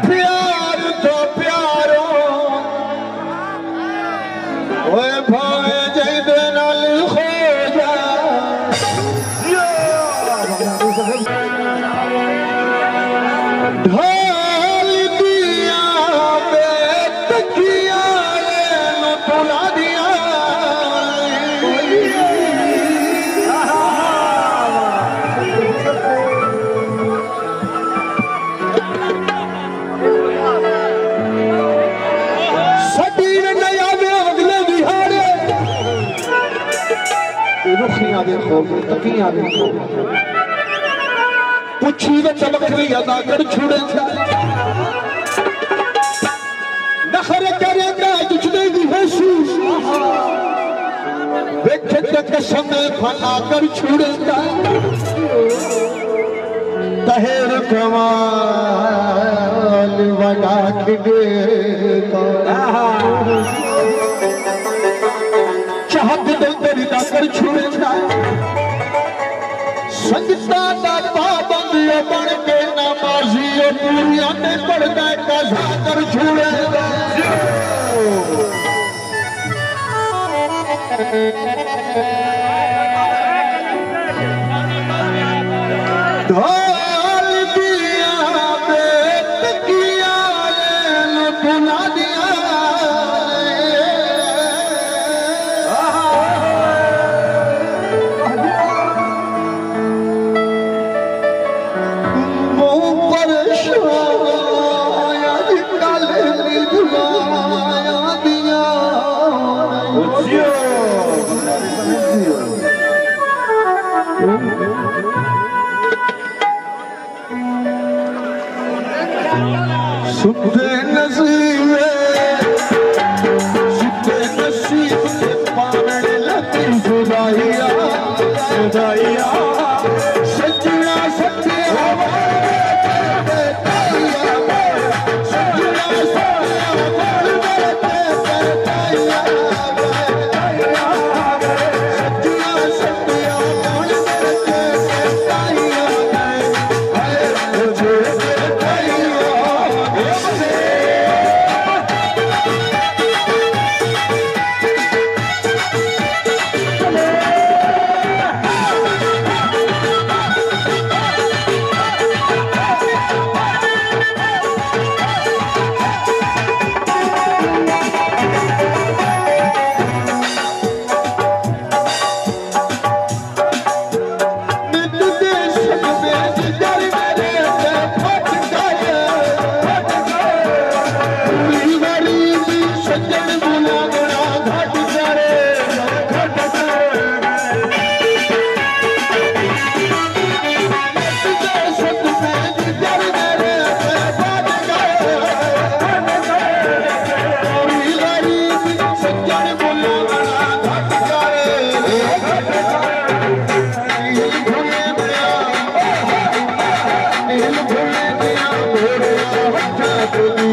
प्यार तो प्यारो ओए भाए जैदे नाल खो जा ढोल दिया बेत किया नो तुला दिया रुखियां देखो तकियां देखो पुछी वे चमकरी अदा कर छुड़े नखरे करेगा तुझने भी महसूस देखे तक समय फना कर छुड़ेगा तहेर कमाल बना के चाहत दिल तेरी दाकर छुड़ेगा संगता दा पाबंद बन के नमाजी पूरिया ने पढ़ गए कजा कर छुड़ेगा ढोल दिया बेत किया ले बुला दिया सुते नसीब से पाने लगी जुदाइया जुदाइया सजना सत्या Thank you.